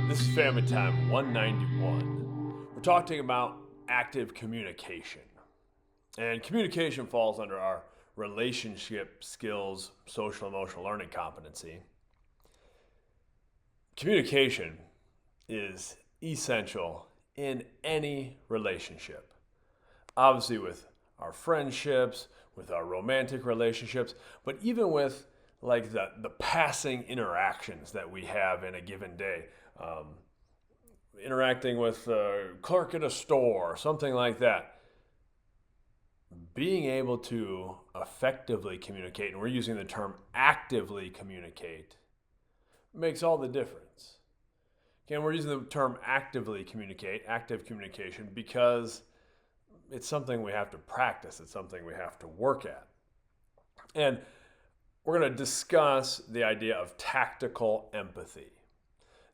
This is Family Time 191. We're talking about active communication. And communication falls under our relationship skills, social emotional learning competency. Communication is essential in any relationship. Obviously, with our friendships, with our romantic relationships, but even with like the passing interactions that we have in a given day. Interacting with a clerk at a store, something like that. Being able to effectively communicate, and we're using the term actively communicate, makes all the difference. Again, we're using the term actively communicate, active communication, because it's something we have to practice. It's something we have to work at. And we're going to discuss the idea of tactical empathy.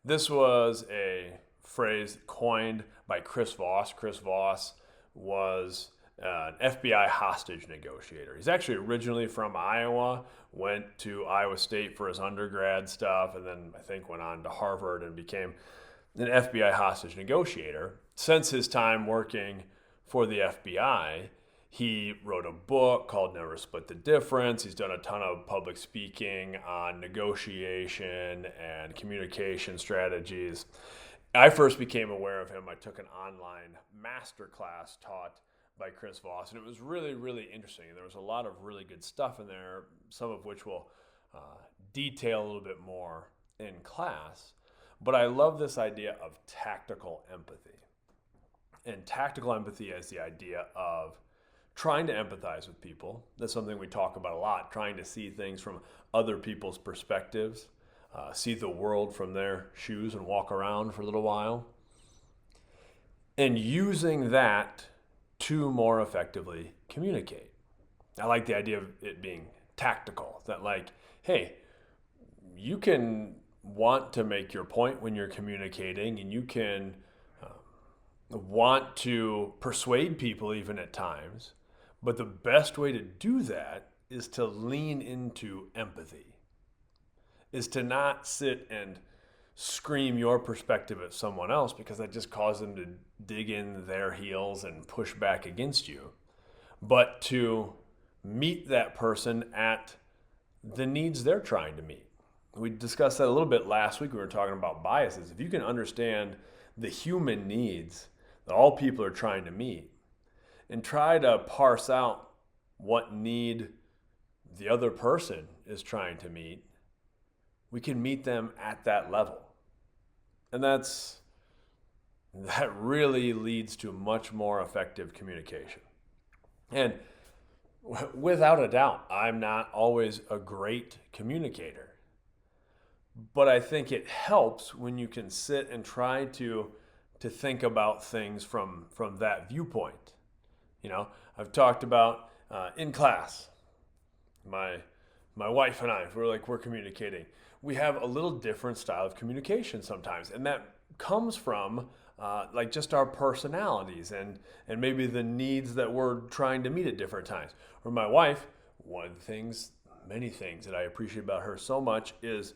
This was a phrase coined by Chris Voss. Chris Voss was an FBI hostage negotiator. He's actually originally from Iowa, went to Iowa State for his undergrad stuff, and then I think went on to Harvard and became an FBI hostage negotiator. Since his time working for the FBI, he wrote a book called Never Split the Difference. He's done a ton of public speaking on negotiation and communication strategies. I first became aware of him. I took an online masterclass taught by Chris Voss, and it was really, really interesting. There was a lot of really good stuff in there, some of which we'll detail a little bit more in class. But I love this idea of tactical empathy. And tactical empathy is the idea of trying to empathize with people. That's something we talk about a lot, trying to see things from other people's perspectives, see the world from their shoes and walk around for a little while. And using that to more effectively communicate. I like the idea of it being tactical, that like, hey, you can want to make your point when you're communicating, and you can want to persuade people even at times. But the best way to do that is to lean into empathy, is to not sit and scream your perspective at someone else, because that just causes them to dig in their heels and push back against you, but to meet that person at the needs they're trying to meet. We discussed that a little bit last week. We were talking about biases. If you can understand the human needs that all people are trying to meet, and try to parse out what need the other person is trying to meet, we can meet them at that level. And that really leads to much more effective communication. And without a doubt, I'm not always a great communicator, but I think it helps when you can sit and try to think about things from that viewpoint. You know, I've talked about in class, my wife and I, if we're communicating, we have a little different style of communication sometimes, and that comes from like just our personalities and maybe the needs that we're trying to meet at different times. Or my wife, one of the things, many things that I appreciate about her so much is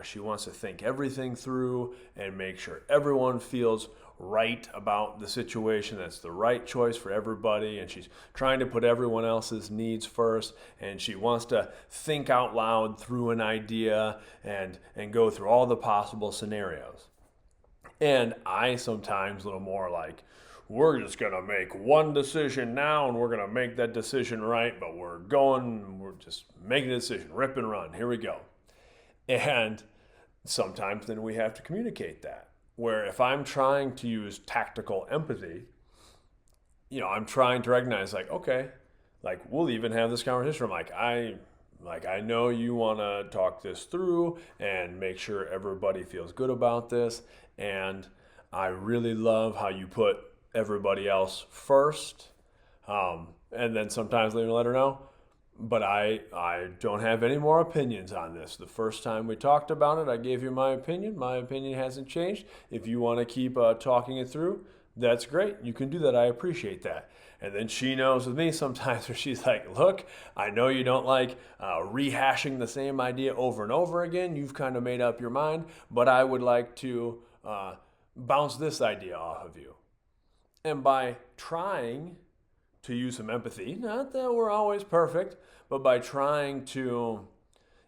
she wants to think everything through and make sure everyone feels right about the situation, that's the right choice for everybody, and she's trying to put everyone else's needs first, and she wants to think out loud through an idea and go through all the possible scenarios. And I sometimes a little more like, we're just going to make one decision now, and we're going to make that decision right, but we're just making a decision, rip and run, here we go. And sometimes then we have to communicate that. Where if I'm trying to use tactical empathy, I'm trying to recognize like, okay, like we'll even have this conversation. I know you want to talk this through and make sure everybody feels good about this. And I really love how you put everybody else first. And then sometimes let her know, but I don't have any more opinions on this. The first time we talked about it, I gave you my opinion. My opinion hasn't changed. If you want to keep talking it through, That's great. You can do that. I appreciate that. And then she knows with me sometimes where she's like, look, I know you don't like rehashing the same idea over and over again. You've kind of made up your mind, but I would like to bounce this idea off of you. And by trying to use some empathy, not that we're always perfect, but by trying to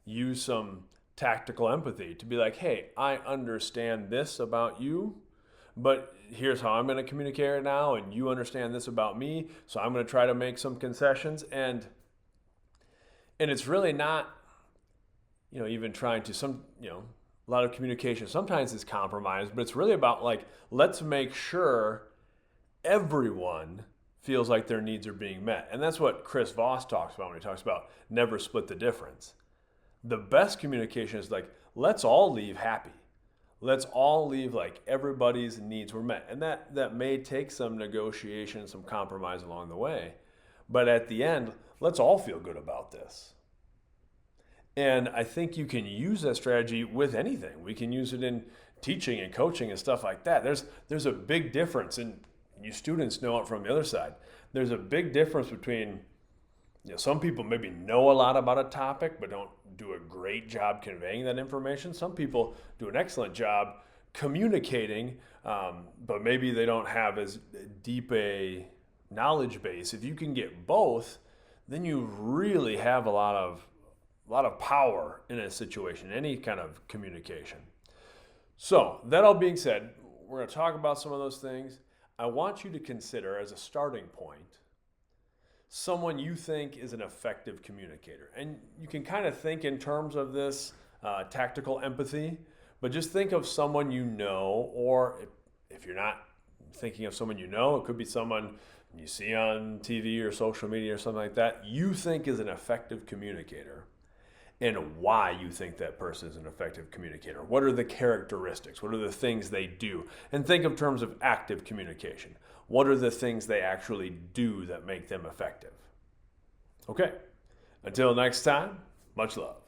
use some tactical empathy to be like, hey, I understand this about you, but here's how I'm going to communicate it now, and you understand this about me, so I'm going to try to make some concessions. And it's really not, even trying to a lot of communication sometimes is compromised, but it's really about like, let's make sure everyone feels like their needs are being met. And that's what Chris Voss talks about when he talks about never split the difference. The best communication is like, let's all leave happy. Let's all leave like everybody's needs were met. And that may take some negotiation, some compromise along the way. But at the end, let's all feel good about this. And I think you can use that strategy with anything. We can use it in teaching and coaching and stuff like that. There's a big difference, and you students know it from the other side. There's a big difference between, some people maybe know a lot about a topic but don't do a great job conveying that information. Some people do an excellent job communicating, but maybe they don't have as deep a knowledge base. If you can get both, then you really have a lot of power in a situation, any kind of communication. So that all being said, we're going to talk about some of those things. I want you to consider as a starting point someone you think is an effective communicator. And you can kind of think in terms of this tactical empathy, but just think of someone you know, or if you're not thinking of someone you know, it could be someone you see on TV or social media or something like that, you think is an effective communicator, and why you think that person is an effective communicator. What are the characteristics? What are the things they do? And think of terms of active communication. What are the things they actually do that make them effective? Okay, until next time, much love.